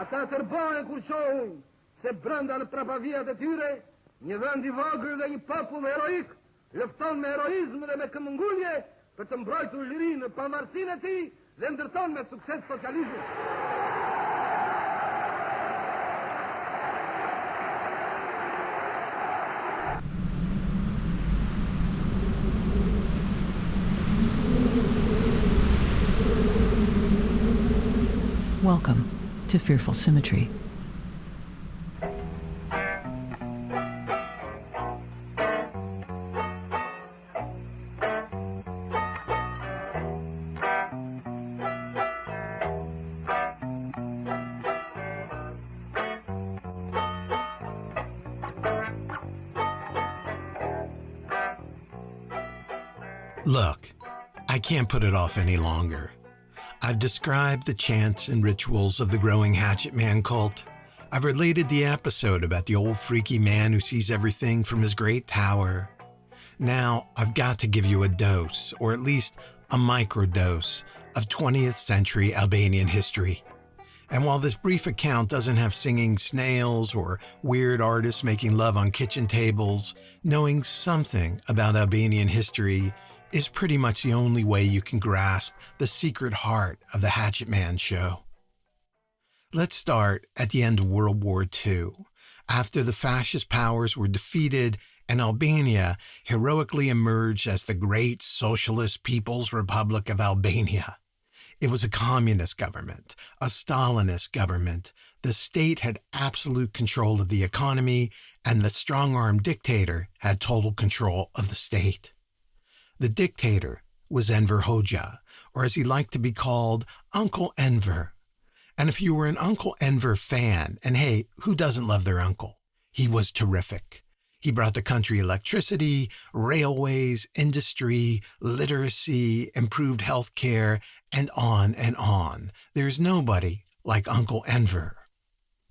Ata tërbohen kur shohin se brenda në prapavijat e tyre, një vend I vogël dhe një popull heroik lufton me heroizëm dhe me këmbëngulje për të mbrojtur lirinë në pavarësinë e tij dhe ndërton me sukses socializmin. Welcome to Fearful Symmetry. Look, I can't put it off any longer. I've described the chants and rituals of the growing Hatchet Man cult. I've related the episode about the old freaky man who sees everything from his great tower. Now, I've got to give you a dose, or at least a microdose, of 20th century Albanian history. And while this brief account doesn't have singing snails or weird artists making love on kitchen tables, knowing something about Albanian history is pretty much the only way you can grasp the secret heart of the Hatchet Man show. Let's start at the end of World War II, after the fascist powers were defeated and Albania heroically emerged as the great Socialist People's Republic of Albania. It was a communist government, a Stalinist government. The state had absolute control of the economy, and the strong-armed dictator had total control of the state. The dictator was Enver Hoxha, or as he liked to be called, Uncle Enver. And if you were an Uncle Enver fan, and hey, who doesn't love their uncle? He was terrific. He brought the country electricity, railways, industry, literacy, improved health care, and on and on. There's nobody like Uncle Enver.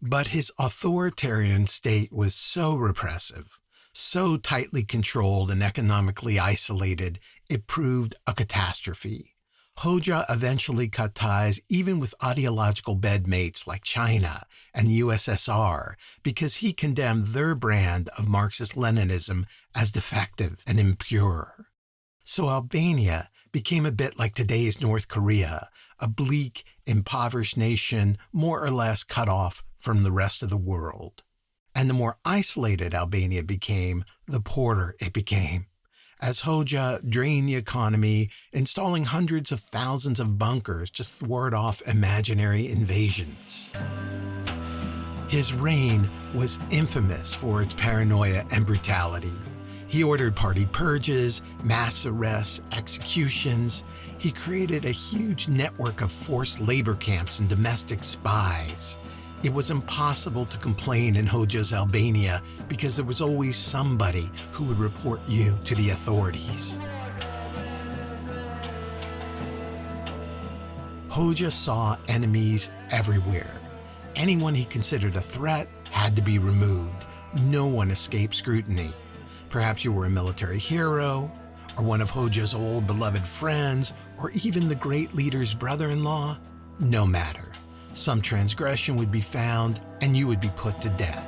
But his authoritarian state was so repressive, so tightly controlled and economically isolated, it proved a catastrophe. Hoxha eventually cut ties even with ideological bedmates like China and the USSR because he condemned their brand of Marxist-Leninism as defective and impure. So Albania became a bit like today's North Korea, a bleak, impoverished nation more or less cut off from the rest of the world. And the more isolated Albania became, the poorer it became, as Hoxha drained the economy, installing hundreds of thousands of bunkers to thwart off imaginary invasions. His reign was infamous for its paranoia and brutality. He ordered party purges, mass arrests, executions. He created a huge network of forced labor camps and domestic spies. It was impossible to complain in Hoxha's Albania because there was always somebody who would report you to the authorities. Hoxha saw enemies everywhere. Anyone he considered a threat had to be removed. No one escaped scrutiny. Perhaps you were a military hero, or one of Hoxha's old beloved friends, or even the great leader's brother-in-law. No matter. Some transgression would be found, and you would be put to death.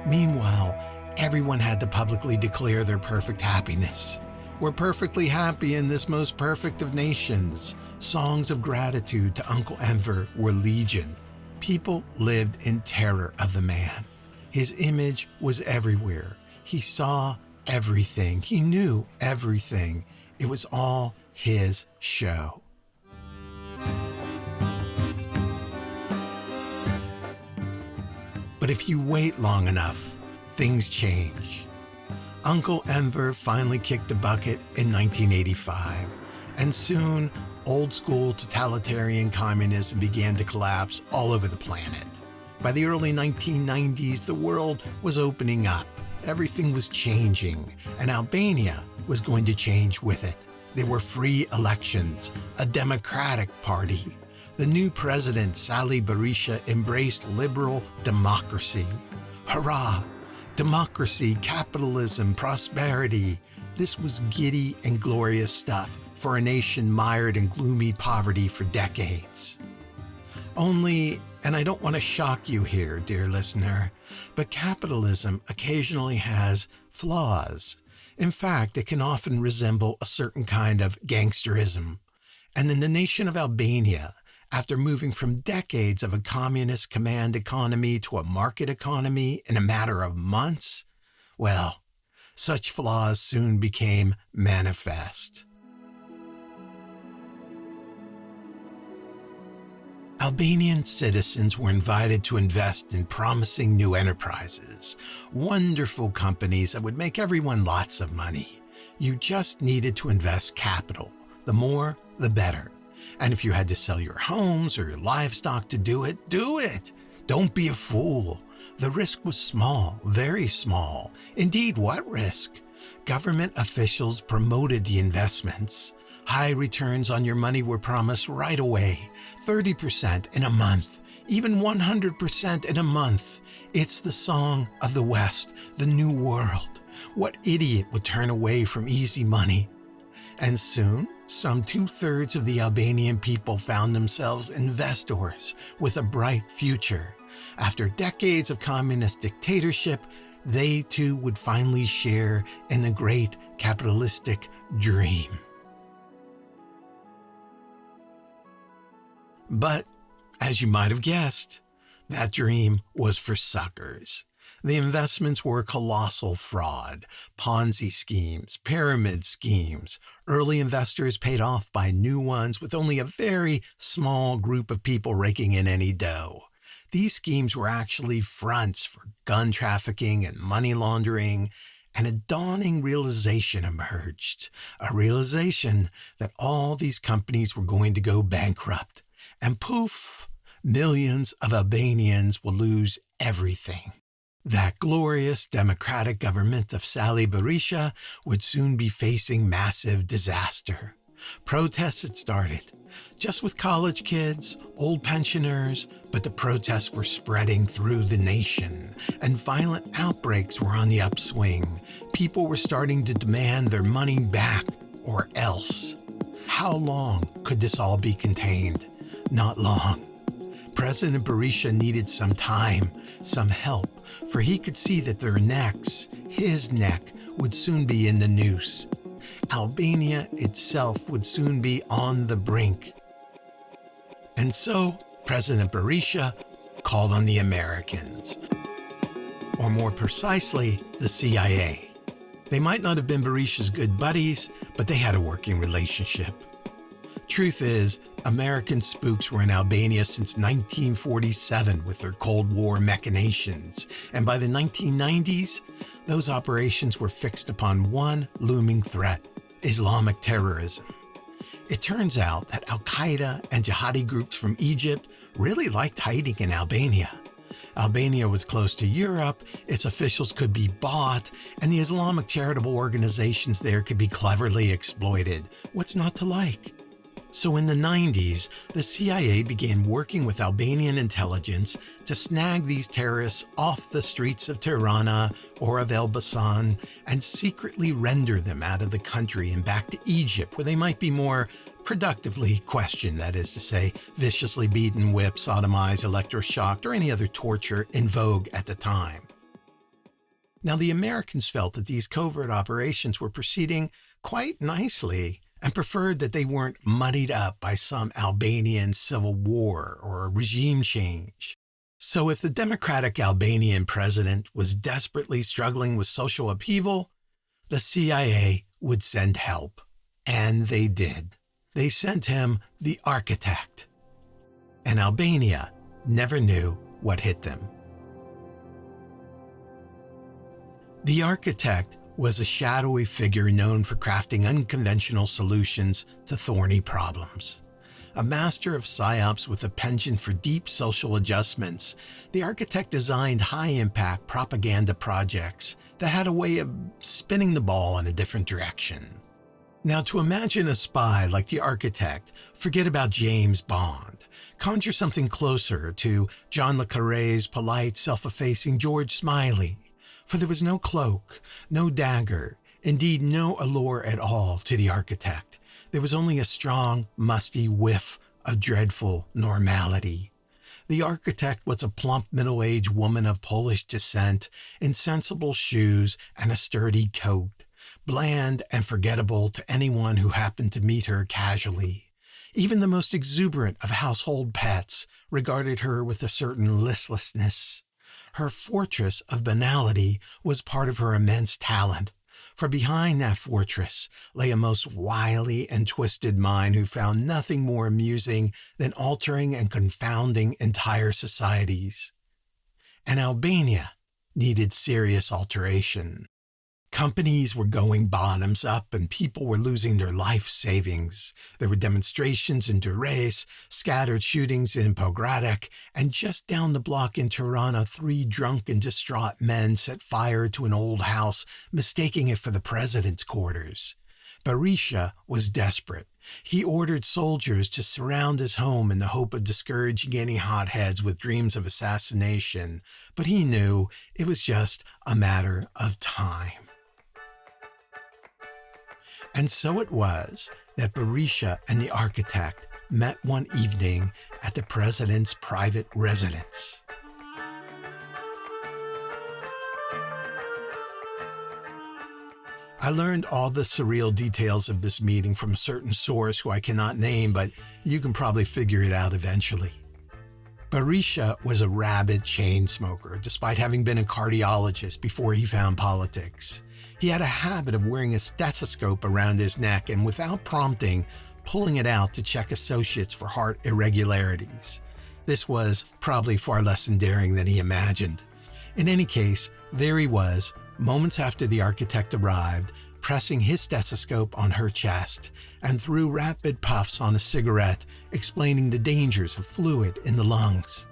Meanwhile, everyone had to publicly declare their perfect happiness. We're perfectly happy in this most perfect of nations. Songs of gratitude to Uncle Enver were legion. People lived in terror of the man. His image was everywhere. He saw everything. He knew everything. It was all his show. But if you wait long enough, things change. Uncle Enver finally kicked the bucket in 1985, and soon old-school totalitarian communism began to collapse all over the planet. By the early 1990s, the world was opening up. Everything was changing, and Albania was going to change with it. There were free elections, a democratic party. The new president, Sali Berisha, embraced liberal democracy. Hurrah! Democracy, capitalism, prosperity. This was giddy and glorious stuff for a nation mired in gloomy poverty for decades. Only, and I don't want to shock you here, dear listener, but capitalism occasionally has flaws. In fact, it can often resemble a certain kind of gangsterism. And in the nation of Albania, after moving from decades of a communist command economy to a market economy in a matter of months, well, such flaws soon became manifest. Albanian citizens were invited to invest in promising new enterprises, wonderful companies that would make everyone lots of money. You just needed to invest capital. The more, the better. And if you had to sell your homes or your livestock to do it, do it. Don't be a fool. The risk was small, very small. Indeed, what risk? Government officials promoted the investments. High returns on your money were promised right away, 30% in a month, even 100% in a month. It's the song of the West, the new world. What idiot would turn away from easy money? And soon, some 2/3 of the Albanian people found themselves investors with a bright future. After decades of communist dictatorship, they too would finally share in the great capitalistic dream. But, as you might have guessed, that dream was for suckers. The investments were colossal fraud, Ponzi schemes, pyramid schemes. Early investors paid off by new ones with only a very small group of people raking in any dough. These schemes were actually fronts for gun trafficking and money laundering, and a dawning realization emerged. A realization that all these companies were going to go bankrupt. And poof, millions of Albanians will lose everything. That glorious democratic government of Sali Berisha would soon be facing massive disaster. Protests had started, just with college kids, old pensioners, but the protests were spreading through the nation, and violent outbreaks were on the upswing. People were starting to demand their money back, or else. How long could this all be contained? Not long. President Berisha needed some time, some help, for he could see that their necks, his neck, would soon be in the noose. Albania itself would soon be on the brink. And so, President Berisha called on the Americans, or more precisely, the CIA. They might not have been Berisha's good buddies, but they had a working relationship. Truth is, American spooks were in Albania since 1947 with their Cold War machinations, and by the 1990s, those operations were fixed upon one looming threat: Islamic terrorism. It turns out that Al-Qaeda and jihadi groups from Egypt really liked hiding in Albania. Albania was close to Europe, its officials could be bought, and the Islamic charitable organizations there could be cleverly exploited. What's not to like? So in the 90s, the CIA began working with Albanian intelligence to snag these terrorists off the streets of Tirana or of Elbasan and secretly render them out of the country and back to Egypt, where they might be more productively questioned, that is to say, viciously beaten, whipped, sodomized, electroshocked, or any other torture in vogue at the time. Now, the Americans felt that these covert operations were proceeding quite nicely and preferred that they weren't muddied up by some Albanian civil war or regime change. So if the democratic Albanian president was desperately struggling with social upheaval, the CIA would send help. And they did. They sent him the architect. And Albania never knew what hit them. The architect was a shadowy figure known for crafting unconventional solutions to thorny problems. A master of psyops with a penchant for deep social adjustments, the architect designed high-impact propaganda projects that had a way of spinning the ball in a different direction. Now, to imagine a spy like the architect, forget about James Bond. Conjure something closer to John le Carré's polite, self-effacing George Smiley. For there was no cloak, no dagger, indeed no allure at all to the architect. There was only a strong, musty whiff of dreadful normality. The architect was a plump middle-aged woman of Polish descent in sensible shoes and a sturdy coat, bland and forgettable to anyone who happened to meet her casually. Even the most exuberant of household pets regarded her with a certain listlessness. Her fortress of banality was part of her immense talent, for behind that fortress lay a most wily and twisted mind who found nothing more amusing than altering and confounding entire societies. And Albania needed serious alteration. Companies were going bottoms up and people were losing their life savings. There were demonstrations in Durrës, scattered shootings in Pogradec, and just down the block in Tirana, 3 drunk and distraught men set fire to an old house, mistaking it for the president's quarters. Berisha was desperate. He ordered soldiers to surround his home in the hope of discouraging any hotheads with dreams of assassination, but he knew it was just a matter of time. And so it was that Berisha and the architect met one evening at the president's private residence. I learned all the surreal details of this meeting from a certain source who I cannot name, but you can probably figure it out eventually. Berisha was a rabid chain smoker, despite having been a cardiologist before he found politics. He had a habit of wearing a stethoscope around his neck and, without prompting, pulling it out to check associates for heart irregularities. This was probably far less endearing than he imagined. In any case, there he was, moments after the architect arrived, pressing his stethoscope on her chest, and threw rapid puffs on a cigarette, explaining the dangers of fluid in the lungs.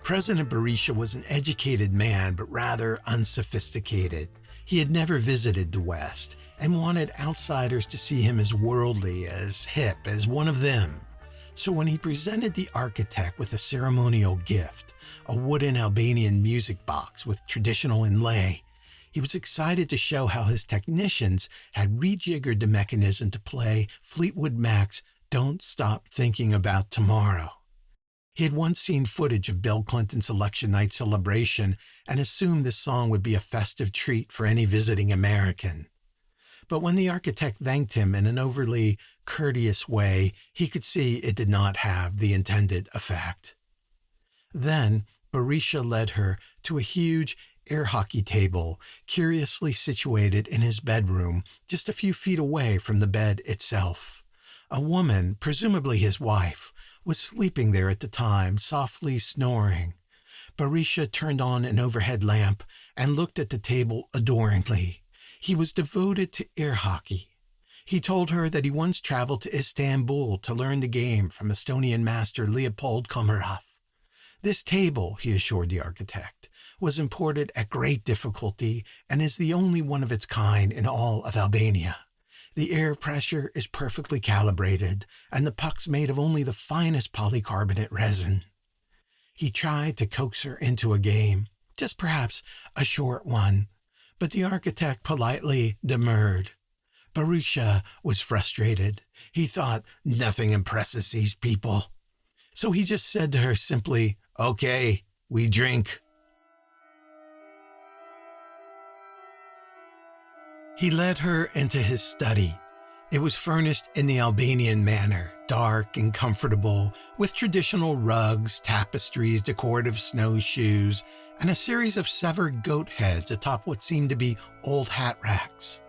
President Berisha was an educated man, but rather unsophisticated. He had never visited the West and wanted outsiders to see him as worldly, as hip, as one of them. So when he presented the architect with a ceremonial gift, a wooden Albanian music box with traditional inlay, he was excited to show how his technicians had rejiggered the mechanism to play Fleetwood Mac's "Don't Stop Thinking About Tomorrow." He had once seen footage of Bill Clinton's election night celebration and assumed this song would be a festive treat for any visiting American. But when the architect thanked him in an overly courteous way, he could see it did not have the intended effect. Then Berisha led her to a huge air hockey table, curiously situated in his bedroom, just a few feet away from the bed itself. A woman, presumably his wife, was sleeping there at the time, softly snoring. Berisha turned on an overhead lamp and looked at the table adoringly. He was devoted to air hockey. He told her that he once traveled to Istanbul to learn the game from Estonian master Leopold Komarov. This table, he assured the architect, was imported at great difficulty and is the only one of its kind in all of Albania. The air pressure is perfectly calibrated, and the puck's made of only the finest polycarbonate resin. He tried to coax her into a game, just perhaps a short one, but the architect politely demurred. Berisha was frustrated. He thought nothing impresses these people. So he just said to her simply, "Okay, we drink." He led her into his study. It was furnished in the Albanian manner, dark and comfortable, with traditional rugs, tapestries, decorative snowshoes, and a series of severed goat heads atop what seemed to be old hat racks.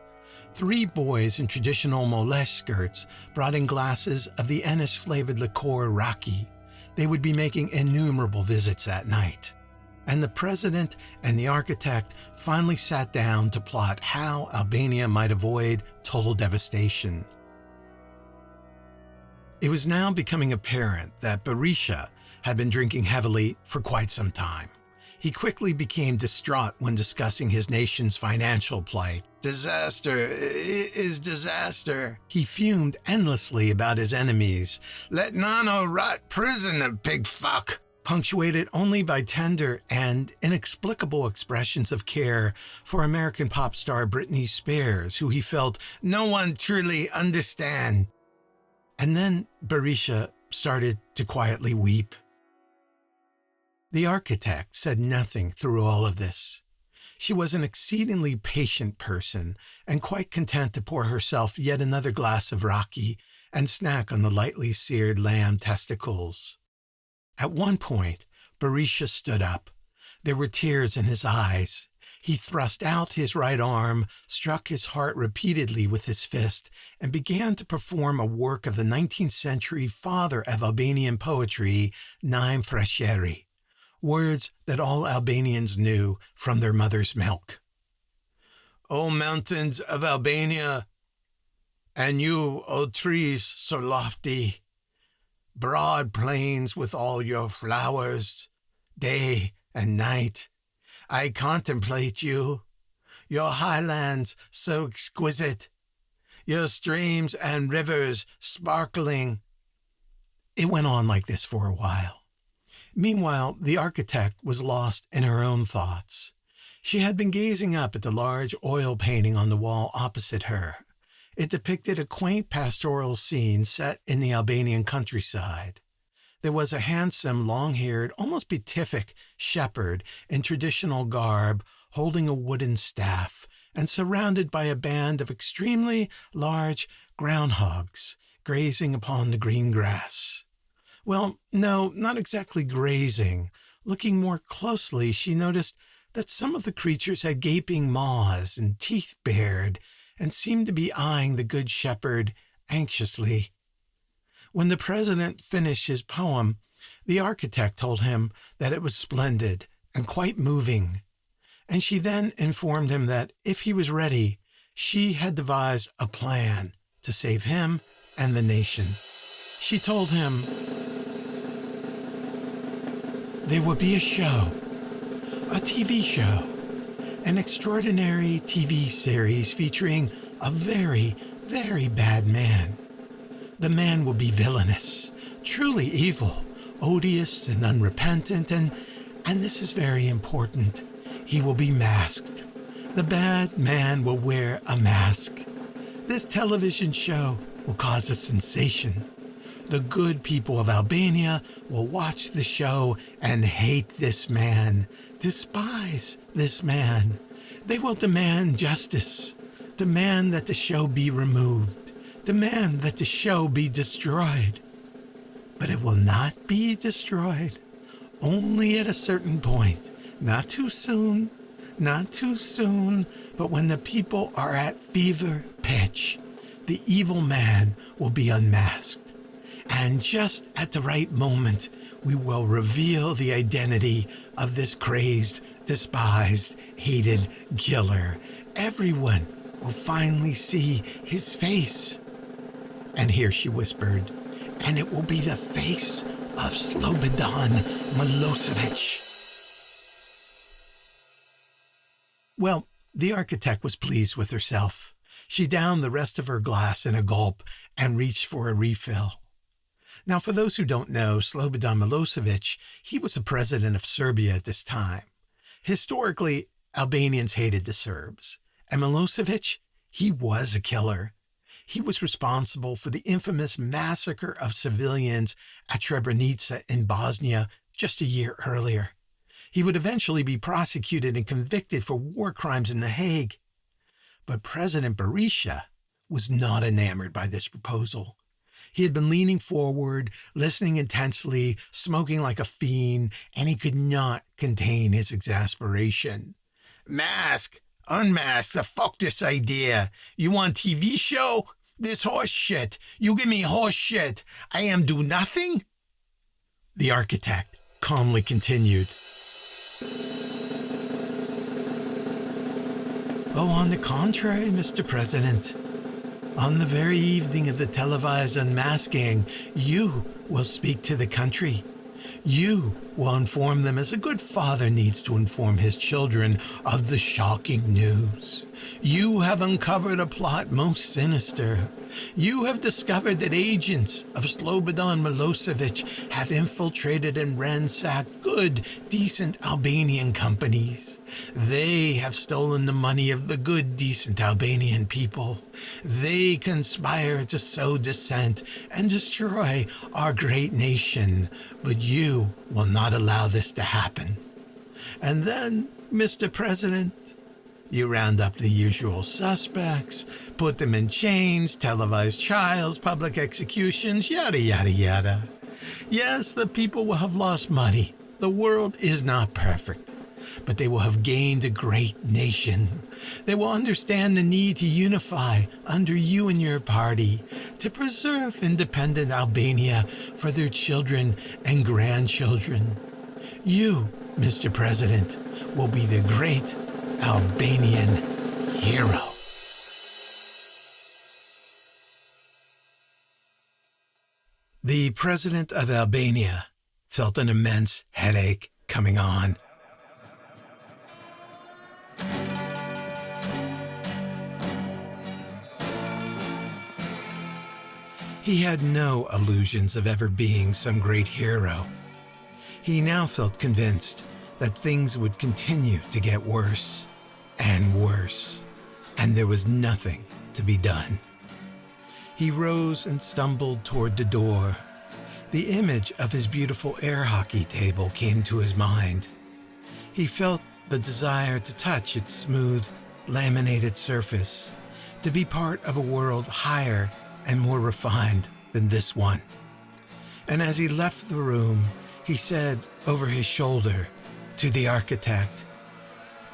3 boys in traditional molesh skirts brought in glasses of the anise-flavored liqueur raki. They would be making innumerable visits that night. And the president and the architect finally sat down to plot how Albania might avoid total devastation. It was now becoming apparent that Berisha had been drinking heavily for quite some time. He quickly became distraught when discussing his nation's financial plight. Disaster is disaster. He fumed endlessly about his enemies. Let Nano rot prison, the big fuck. Punctuated only by tender and inexplicable expressions of care for American pop star Britney Spears, who he felt no one truly understand. And then Berisha started to quietly weep. The architect said nothing through all of this. She was an exceedingly patient person and quite content to pour herself yet another glass of raki and snack on the lightly seared lamb testicles. At one point, Berisha stood up. There were tears in his eyes. He thrust out his right arm, struck his heart repeatedly with his fist, and began to perform a work of the 19th century father of Albanian poetry, Naim Frasheri, words that all Albanians knew from their mother's milk. O mountains of Albania, and you, O trees so lofty, broad plains with all your flowers, day and night, I contemplate you, your highlands so exquisite, your streams and rivers sparkling. It went on like this for a while. Meanwhile, the architect was lost in her own thoughts. She had been gazing up at the large oil painting on the wall opposite her. It depicted a quaint pastoral scene set in the Albanian countryside. There was a handsome, long-haired, almost beatific shepherd in traditional garb holding a wooden staff and surrounded by a band of extremely large groundhogs grazing upon the green grass. Well, no, not exactly grazing. Looking more closely, she noticed that some of the creatures had gaping maws and teeth bared and seemed to be eyeing the good shepherd anxiously. When the president finished his poem, the architect told him that it was splendid and quite moving, and she then informed him that if he was ready, she had devised a plan to save him and the nation. She told him there would be a show, a TV show, an extraordinary TV series featuring a very, very bad man. The man will be villainous, truly evil, odious and unrepentant, and this is very important, he will be masked. The bad man will wear a mask. This television show will cause a sensation. The good people of Albania will watch the show and hate this man, despise this man. They will demand justice, demand that the show be removed, demand that the show be destroyed. But it will not be destroyed, only at a certain point, not too soon, but when the people are at fever pitch, the evil man will be unmasked. And just at the right moment, we will reveal the identity of this crazed, despised, hated killer. Everyone will finally see his face. And here she whispered, and it will be the face of Slobodan Milosevic. Well, the architect was pleased with herself. She downed the rest of her glass in a gulp and reached for a refill. Now, for those who don't know, Slobodan Milosevic, he was the president of Serbia at this time. Historically, Albanians hated the Serbs, and Milosevic, he was a killer. He was responsible for the infamous massacre of civilians at Srebrenica in Bosnia just a year earlier. He would eventually be prosecuted and convicted for war crimes in The Hague. But President Berisha was not enamored by this proposal. He had been leaning forward, listening intensely, smoking like a fiend, and he could not contain his exasperation. Mask, unmask, the fuck this idea. You want TV show? This horse shit. You give me horse shit. I am do nothing? The architect calmly continued. Oh, on the contrary, Mr. President. On the very evening of the televised unmasking, you will speak to the country. You will inform them as a good father needs to inform his children of the shocking news. You have uncovered a plot most sinister. You have discovered that agents of Slobodan Milosevic have infiltrated and ransacked good, decent Albanian companies. They have stolen the money of the good, decent Albanian people. They conspire to sow dissent and destroy our great nation. But you will not not allow this to happen. And then, Mr. President, you round up the usual suspects, put them in chains, televised trials, public executions, yada, yada, yada. Yes, the people will have lost money. The world is not perfect, but they will have gained a great nation. They will understand the need to unify under you and your party to preserve independent Albania for their children and grandchildren. You, Mr. President, will be the great Albanian hero. The president of Albania felt an immense headache coming on. He had no illusions of ever being some great hero. He now felt convinced that things would continue to get worse and worse, and there was nothing to be done. He rose and stumbled toward the door. The image of his beautiful air hockey table came to his mind. He felt the desire to touch its smooth, laminated surface, to be part of a world higher and more refined than this one. And as he left the room, he said over his shoulder to the architect,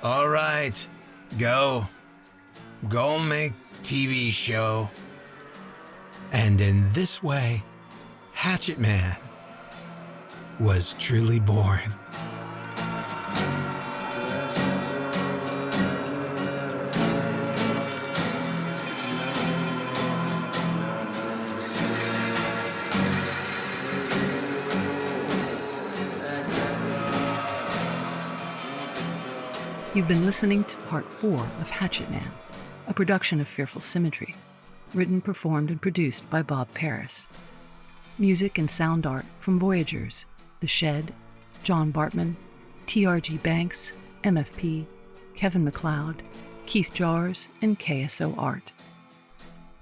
"All right, go make TV show." And in this way, Hatchet Man was truly born. You've been listening to Part 4 of Hatchet Man, a production of Fearful Symmetry, written, performed, and produced by Bob Paris. Music and sound art from Voyagers, The Shed, John Bartman, TRG Banks, MFP, Kevin MacLeod, Keith Jars, and KSO Art.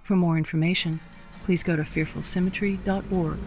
For more information, please go to fearfulsymmetry.org